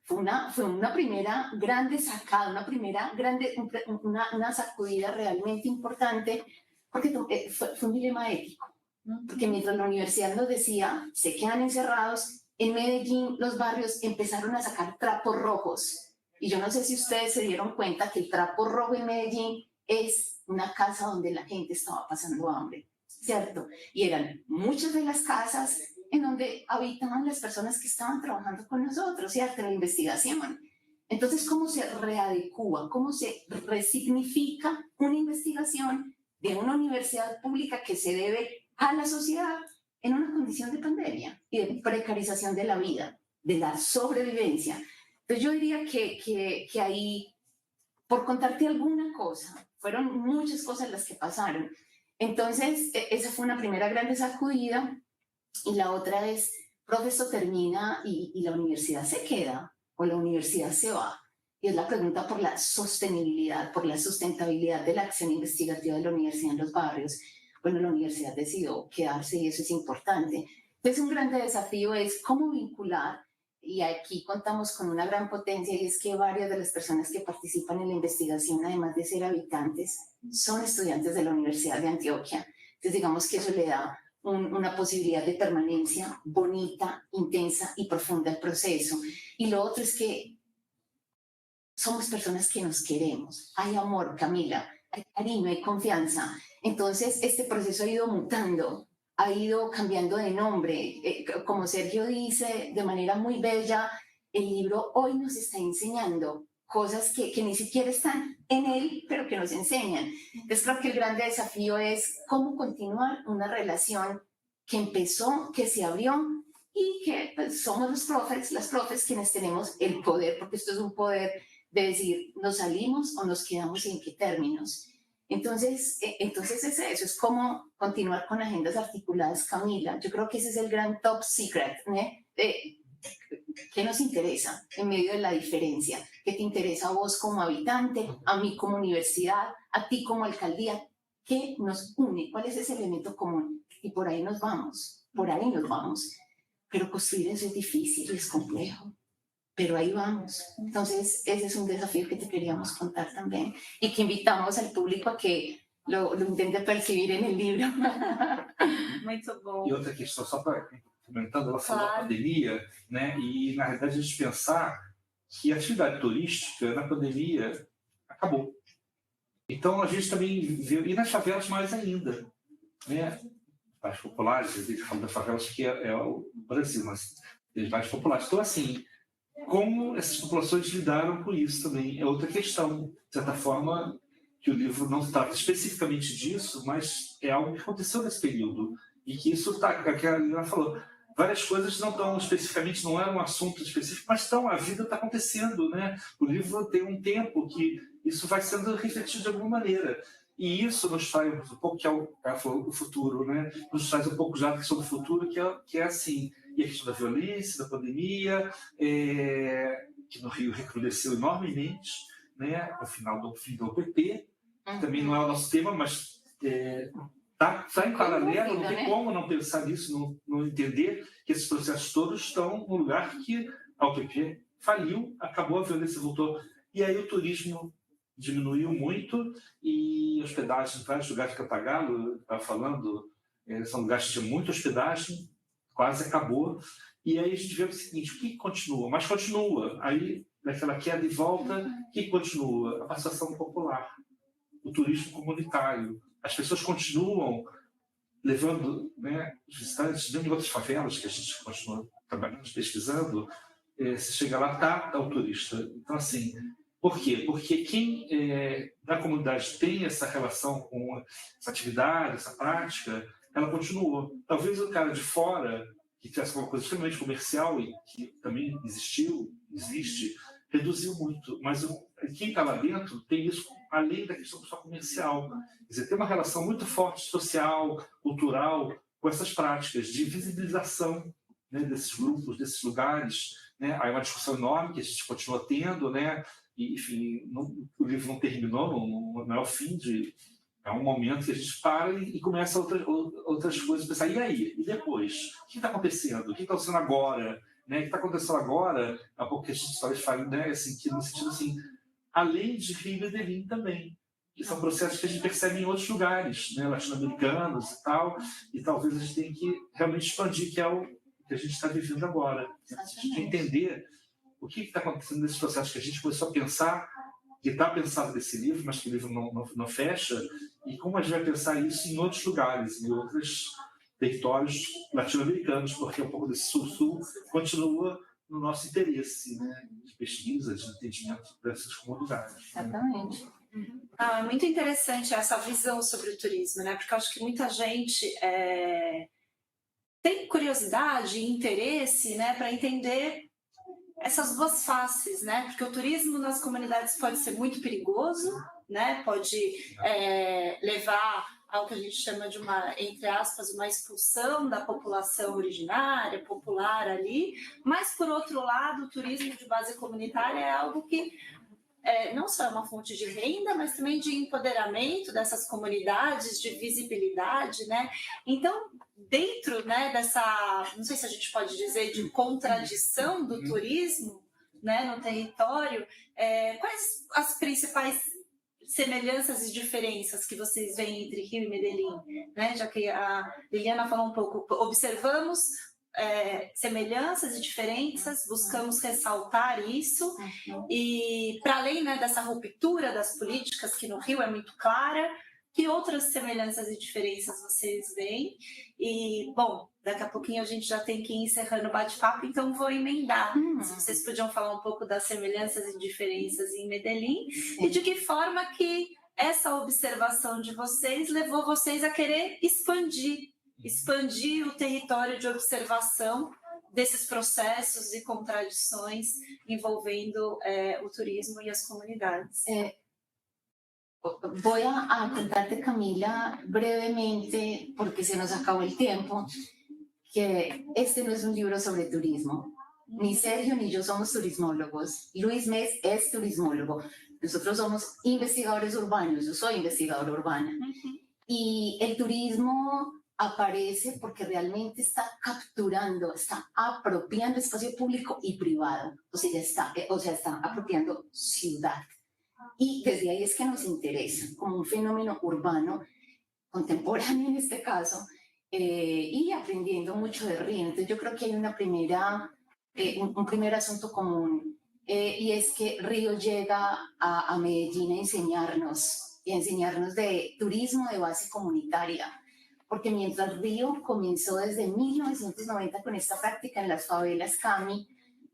Fue una primera grande sacada, una sacudida realmente importante, porque fue un dilema ético. Porque mientras la universidad nos decía, se quedan encerrados, en Medellín los barrios empezaron a sacar trapos rojos. Y yo no sé si ustedes se dieron cuenta que el trapo rojo en Medellín es una casa donde la gente estaba pasando hambre, ¿cierto? Y eran muchas de las casas en donde habitaban las personas que estaban trabajando con nosotros, ¿cierto? En la investigación. Entonces, ¿cómo se readecúa? ¿Cómo se resignifica una investigación de una universidad pública que se debe a la sociedad en una condición de pandemia y de precarización de la vida, de la sobrevivencia? Entonces yo diría que ahí, por contarte alguna cosa, fueron muchas cosas las que pasaron. Entonces esa fue una primera grande sacudida y la otra es, profe, esto termina y la universidad se queda o la universidad se va. Y es la pregunta por la sostenibilidad, por la sustentabilidad de la acción investigativa de la universidad en los barrios. Bueno, la universidad decidió quedarse y eso es importante. Entonces, un gran desafío es cómo vincular, y aquí contamos con una gran potencia, y es que varias de las personas que participan en la investigación, además de ser habitantes, son estudiantes de la Universidad de Antioquia. Entonces, digamos que eso le da una posibilidad de permanencia bonita, intensa y profunda al proceso. Y lo otro es que somos personas que nos queremos. Hay amor, Camila, hay cariño, hay confianza. Entonces, este proceso ha ido mutando ha ido cambiando de nombre. Como Sergio dice, de manera muy bella, el libro hoy nos está enseñando cosas que ni siquiera están en él, pero que nos enseñan. Entonces creo que el gran desafío es cómo continuar una relación que empezó, que se abrió y que pues, somos las profes quienes tenemos el poder, porque esto es un poder de decir, ¿nos salimos o nos quedamos y en qué términos? Entonces es eso, es como continuar con agendas articuladas, Camila. Yo creo que ese es el gran top secret, ¿no? ¿Qué nos interesa en medio de la diferencia? ¿Qué te interesa a vos como habitante, a mí como universidad, a ti como alcaldía? ¿Qué nos une? ¿Cuál es ese elemento común? Y por ahí nos vamos, Pero construir eso es difícil, es complejo. Pero ahí vamos. Entonces, ese es un desafío que te queríamos contar también y que invitamos al público a que lo intente percibir en el libro. Muito bom. E outra questão, só para comentando, ela falou da pandemia, né? E, na realidade, a gente pensar que a atividade turística na pandemia acabou. Então, a gente também viu, e nas favelas mais ainda, né? As populares, a gente fala das favelas que é o Brasil, mas as mais populares. Então, assim, como essas populações lidaram com isso também é outra questão. De certa forma, que o livro não trata especificamente disso, mas é algo que aconteceu nesse período. E que isso está, que a Liliana falou, várias coisas não estão especificamente, não é um assunto específico, mas estão, a vida está acontecendo, né? O livro tem um tempo que isso vai sendo refletido de alguma maneira. E isso nos traz um pouco, que é o futuro, né? Nos traz um pouco já sobre o futuro, que é assim, e a questão da violência, da pandemia, que no Rio recrudesceu enormemente, né? No final do fim do OPP, que também não é o nosso tema, mas está em paralelo, não tem como não pensar nisso, não entender que esses processos todos estão no lugar que a OPP faliu, acabou, a violência voltou. E aí o turismo diminuiu muito e hospedagem em vários lugares de Cantagalo, estava falando, são lugares que tinham muita hospedagem, quase acabou. E aí a gente vê o seguinte, o que continua? Mas continua. Aí, daquela queda e volta, o que continua? A participação popular, o turismo comunitário. As pessoas continuam levando, né, os visitantes, dentro de outras favelas que a gente continua trabalhando, pesquisando, você chega lá, tá o turista. Então, assim, por quê? Porque quem da comunidade tem essa relação com essa atividade, essa prática, ela continuou. Talvez o cara de fora, que tivesse uma coisa extremamente comercial e que também existe, reduziu muito. Mas quem está lá dentro tem isso além da questão só comercial. Quer dizer, tem uma relação muito forte social, cultural, com essas práticas de visibilização, né, desses grupos, desses lugares. Né? Aí uma discussão enorme que a gente continua tendo, né? E, enfim, o livro não terminou, não é o fim é um momento que a gente para e começa outras coisas a pensar, e aí? E depois? O que está acontecendo? O que está acontecendo agora? Né? O que está acontecendo agora? Há pouco que a gente só fala, né? Assim, que no sentido assim, além de Rio e Medellín também, que são processos que a gente percebe em outros lugares, né? Latino-americanos e tal, e talvez a gente tenha que realmente expandir, que é o que a gente está vivendo agora. A gente entender o que está acontecendo nesses processos que a gente começou a pensar, que está pensado nesse livro, mas que o livro não fecha, e como a gente vai pensar isso em outros lugares, em outros territórios latino-americanos, porque um pouco desse sul-sul continua no nosso interesse, né, de pesquisa, de entendimento desses comunidades. Exatamente. É muito interessante essa visão sobre o turismo, né? Porque eu acho que muita gente tem curiosidade e interesse, né, para entender essas duas faces, né? Porque o turismo nas comunidades pode ser muito perigoso, né? Pode levar ao que a gente chama de uma, entre aspas, uma expulsão da população originária, popular ali, mas, por outro lado, o turismo de base comunitária é algo que não só é uma fonte de renda, mas também de empoderamento dessas comunidades, de visibilidade, né? Então, dentro, né, dessa, não sei se a gente pode dizer, de contradição do turismo, né, no território, quais as principais semelhanças e diferenças que vocês veem entre Rio e Medellín, né? Já que a Liliana falou um pouco, observamos semelhanças e diferenças, buscamos ressaltar isso, e para além, né, dessa ruptura das políticas, que no Rio é muito clara, que outras semelhanças e diferenças vocês veem? E, bom, daqui a pouquinho a gente já tem que ir encerrando o bate-papo, então vou emendar. Se vocês podiam falar um pouco das semelhanças e diferenças em Medellín, e de que forma que essa observação de vocês levou vocês a querer expandir o território de observação desses processos e contradições envolvendo o turismo y as comunidades. Voy a contarte, Camila, brevemente, porque se nos acabó el tiempo, que este no es un libro sobre turismo. Ni Sergio ni yo somos turismólogos. Luis Mes es turismólogo. Nosotros somos investigadores urbanos. Yo soy investigadora urbana. Y el turismo aparece porque realmente está capturando, está apropiando espacio público y privado. O sea, está apropiando ciudad. Y desde ahí es que nos interesa, como un fenómeno urbano, contemporáneo en este caso, y aprendiendo mucho de Río. Entonces yo creo que hay un primer asunto común, y es que Río llega a Medellín a enseñarnos de turismo de base comunitaria, porque mientras Río comenzó desde 1990 con esta práctica en las favelas Cami,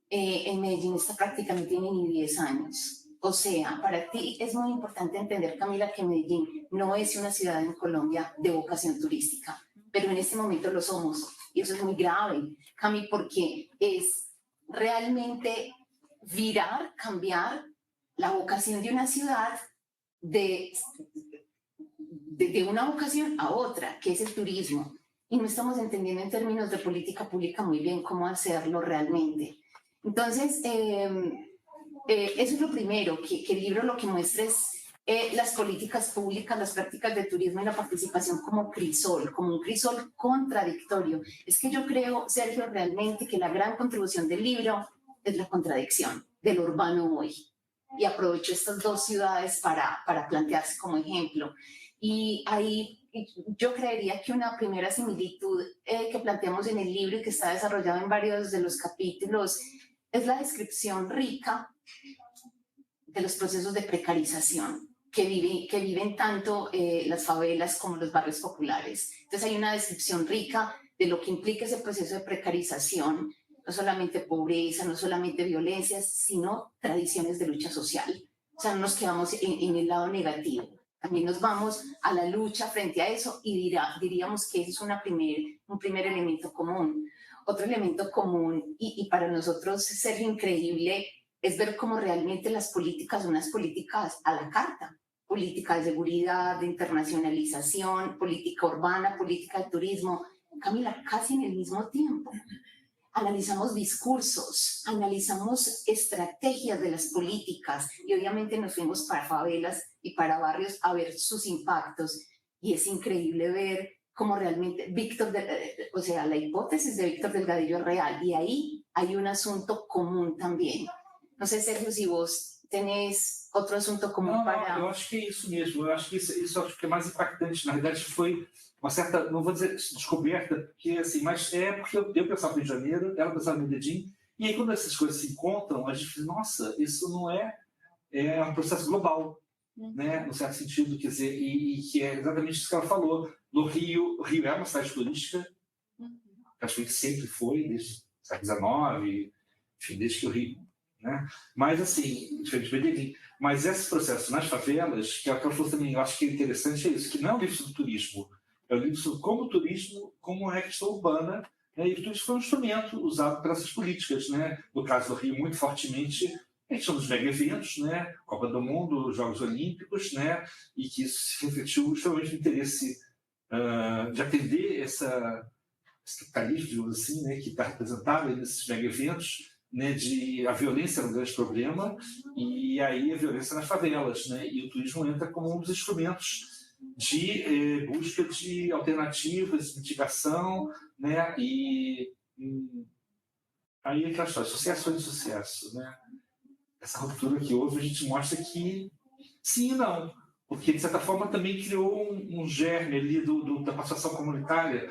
en Medellín esta práctica no tiene ni 10 años. O sea, para ti es muy importante entender, Camila, que Medellín no es una ciudad en Colombia de vocación turística, pero en este momento lo somos. Y eso es muy grave, Cami, porque es realmente cambiar la vocación de una ciudad de una vocación a otra, que es el turismo. Y no estamos entendiendo en términos de política pública muy bien cómo hacerlo realmente. Entonces, eso es lo primero, que el libro lo que muestra es las políticas públicas, las prácticas de turismo y la participación como un crisol contradictorio. Es que yo creo, Sergio, realmente que la gran contribución del libro es la contradicción del urbano hoy. Y aprovecho estas dos ciudades para plantearse como ejemplo. Y ahí yo creería que una primera similitud que planteamos en el libro y que está desarrollado en varios de los capítulos es la descripción rica de los procesos de precarización que viven tanto las favelas como los barrios populares. Entonces hay una descripción rica de lo que implica ese proceso de precarización, no solamente pobreza, no solamente violencias, sino tradiciones de lucha social. O sea, no nos quedamos en el lado negativo, también nos vamos a la lucha frente a eso y diríamos que ese es un primer elemento común. Otro elemento común, y para nosotros ser increíble, es ver cómo realmente las políticas son unas políticas a la carta. Política de seguridad, de internacionalización, política urbana, política de turismo. Camila, casi en el mismo tiempo. Analizamos discursos, analizamos estrategias de las políticas y obviamente nos fuimos para favelas y para barrios a ver sus impactos. Y es increíble ver cómo realmente la hipótesis de Víctor Delgadillo es real y ahí hay un asunto común también. No sé, Sergio, si vos tenés outro assunto comum para... Eu acho que é isso mesmo. Eu acho que isso acho que é mais impactante. Na verdade, foi uma certa, não vou dizer descoberta, porque assim, mas porque eu pensava no Rio de Janeiro, ela pensava no Medellín, e aí quando essas coisas se encontram, a gente diz, nossa, isso não é um processo global, né? No certo sentido, quer dizer, e que é exatamente isso que ela falou. No Rio, o Rio é uma cidade turística, acho que sempre foi, desde o século XIX, enfim, desde que o Rio... Né? Mas, assim, diferente de Medellín, mas esse processo nas favelas, que é o que eu falei também, eu acho que é interessante, é isso, que não é um livro sobre turismo, é um livro sobre como o turismo, como é a questão urbana, né? E o turismo foi um instrumento usado para essas políticas, né? No caso do Rio, muito fortemente, a questão dos mega-eventos, né? Copa do Mundo, Jogos Olímpicos, né? E que isso se refletiu justamente no interesse de atender esse capitalismo, digamos assim, né? Que está representado nesses mega-eventos, né, a violência era um grande problema, e aí a violência nas favelas, né, e o turismo entra como um dos instrumentos de busca de alternativas, de mitigação, né, e aí aquela história, sucesso ou insucesso, né? Essa ruptura que houve, a gente mostra que sim e não, porque de certa forma também criou um germe ali da participação comunitária,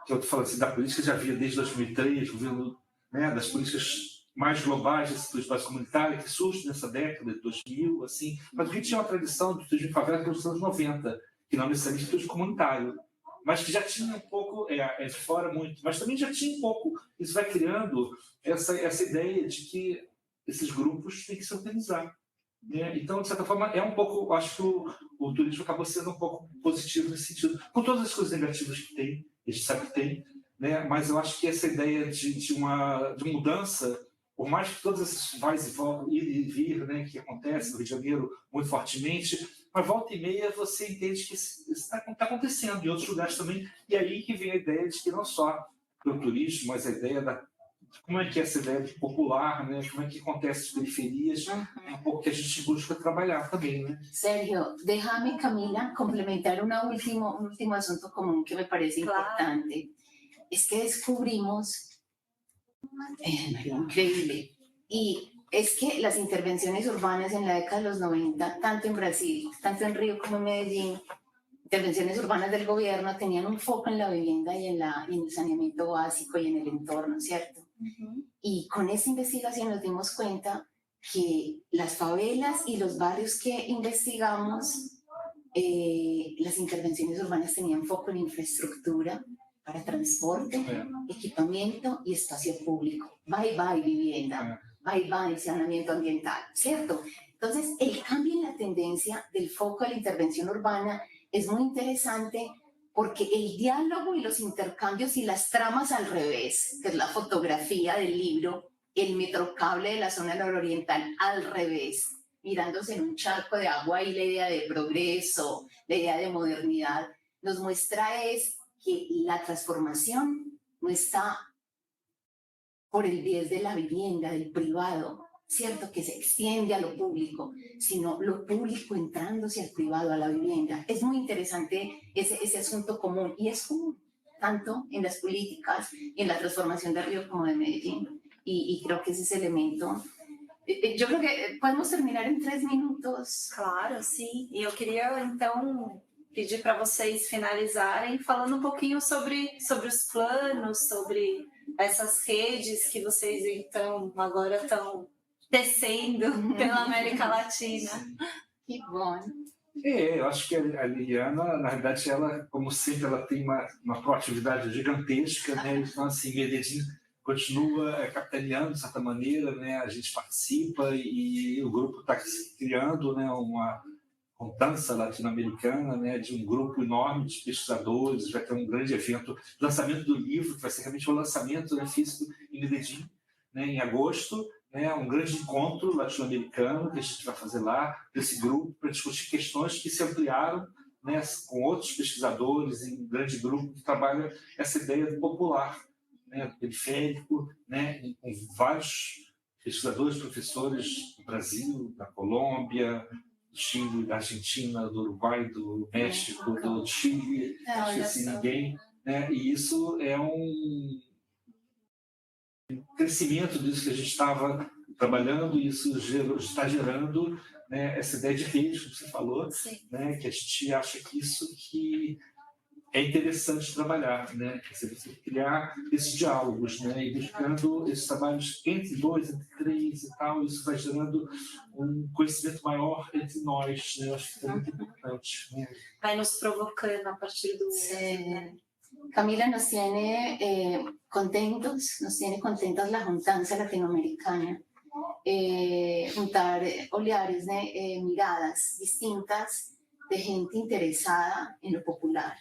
que eu estou falando assim, da política já havia desde 2003, governo, né, das políticas mais globais desse turismo comunitário, que surge nessa década de 2000, assim, mas a gente tinha uma tradição do turismo de favela dos anos 90, que não necessariamente turismo comunitário, mas que já tinha um pouco, de fora muito, mas também já tinha um pouco, isso vai criando essa ideia de que esses grupos têm que se organizar. Né? Então, de certa forma, é um pouco, acho que o turismo acabou sendo um pouco positivo nesse sentido, com todas as coisas negativas que tem, a gente sabe que tem, né? Mas eu acho que essa ideia de mudança, por mais que todos esses vais e voltas, ir e vir, né, que acontece no Rio de Janeiro muito fortemente, mas volta e meia você entende que isso está acontecendo em outros lugares também, e aí que vem a ideia de que não só o turismo, mas a ideia como é que é essa ideia de popular, né? Como é que acontece nas periferias, é um pouco que a gente busca trabalhar também, né? Sergio, déjame, Camila, complementar un último asunto común que me parece importante. Es que descubrimos, increíble, y es que las intervenciones urbanas en la década de los 90, tanto en Brasil, tanto en Río como en Medellín, intervenciones urbanas del gobierno tenían un foco en la vivienda y en el saneamiento básico y en el entorno, ¿cierto? Y con esta investigación nos dimos cuenta que las favelas y los barrios que investigamos, las intervenciones urbanas tenían foco en infraestructura para transporte, equipamiento y espacio público. Bye bye vivienda, bye bye saneamiento ambiental, ¿cierto? Entonces, el cambio en la tendencia del foco de la intervención urbana es muy interesante porque el diálogo y los intercambios y las tramas al revés, que es la fotografía del libro, el metrocable de la zona nororiental al revés, mirándose en un charco de agua y la idea de progreso, la idea de modernidad, nos muestra es que la transformación no está por el bien de la vivienda, del privado, cierto, que se extiende a lo público, sino lo público entrándose al privado, a la vivienda. Es muy interesante ese asunto común, y es común tanto en las políticas, en la transformación de Río como de Medellín, y creo que ese es elemento. Eu creo que podemos terminar em 3 minutos. Claro, sim. E eu queria, então, pedir para vocês finalizarem falando um pouquinho sobre os planos, sobre essas redes que vocês, então, agora estão tecendo pela América Latina. Que bom. Eu acho que a Liliana, na verdade, ela, como sempre, ela tem uma proatividade gigantesca, né? Então, assim, Medellín continua capitaneando de certa maneira, né? A gente participa e o grupo está criando, né, uma dança latino-americana, né, de um grupo enorme de pesquisadores. Vai ter um grande evento, lançamento do livro, que vai ser realmente o lançamento, né, físico em Medellín, né, em agosto, né, um grande encontro latino-americano que a gente vai fazer lá, desse grupo, para discutir questões que se ampliaram, né, com outros pesquisadores, em um grande grupo que trabalha essa ideia do popular, né, do periférico, né, com vários pesquisadores, professores do Brasil, da Colômbia, do Chile, da Argentina, do Uruguai, do México, do Chile, não esqueci ninguém, né, e isso é um crescimento disso que a gente estava trabalhando, e isso está gerando, né, essa ideia de rede, como você falou, né, que a gente acha que isso que é interessante trabalhar, né? Quer dizer, você criar esses diálogos, né? E buscando esses trabalhos entre 2, entre 3 e tal, isso vai gerando um conhecimento maior entre nós, né? Eu acho que é muito importante, né? Vai nos provocando a partir do... né? Camila, nos tiene contentas la juntanza latinoamericana, juntar oleares, miradas distintas de gente interesada en lo popular.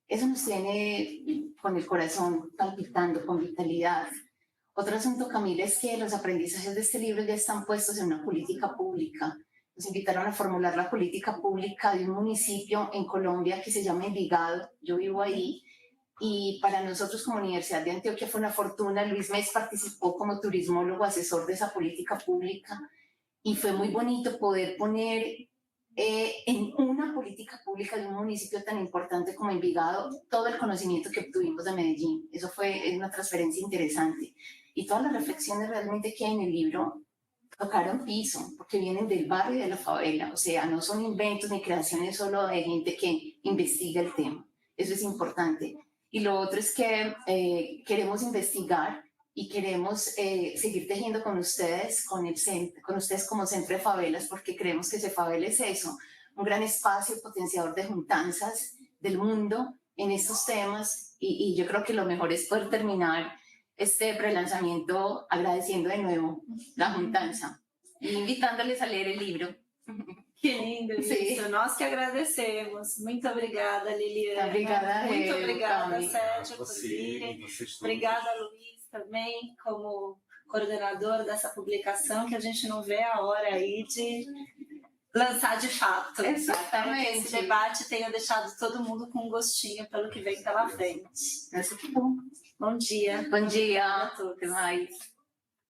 Eso nos tiene con el corazón palpitando, con vitalidad. Otro asunto, Camila, es que los aprendizajes de este libro ya están puestos en una política pública. Nos invitaron a formular la política pública de un municipio en Colombia que se llama Envigado. Yo vivo ahí. Y para nosotros como Universidad de Antioquia fue una fortuna. Luis Mes participó como turismólogo asesor de esa política pública. Y fue muy bonito poder poner en una política pública de un municipio tan importante como Envigado todo el conocimiento que obtuvimos de Medellín. Eso fue una transferencia interesante. Y todas las reflexiones realmente que hay en el libro tocaron piso, porque vienen del barrio y de la favela. O sea, no son inventos ni creaciones solo de gente que investiga el tema. Eso es importante. Y lo otro es que queremos investigar y queremos seguir tejiendo con ustedes como Centro de Favelas, porque creemos que Cefavela es eso, un gran espacio potenciador de juntanzas del mundo en estos temas y yo creo que lo mejor es poder terminar este prelanzamiento agradeciendo de nuevo la juntanza e invitándoles a leer el libro. Que lindo isso. Nós que agradecemos. Muito obrigada, Liliana. Obrigada, muito obrigada, Cami. Sérgio, por vir. Obrigada, Luiz, também, como coordenador dessa publicação, que a gente não vê a hora aí de lançar de fato. Exatamente. Que esse debate tenha deixado todo mundo com um gostinho pelo que vem pela frente. Isso que bom. Bom dia. Bom dia. A todos. Até mais.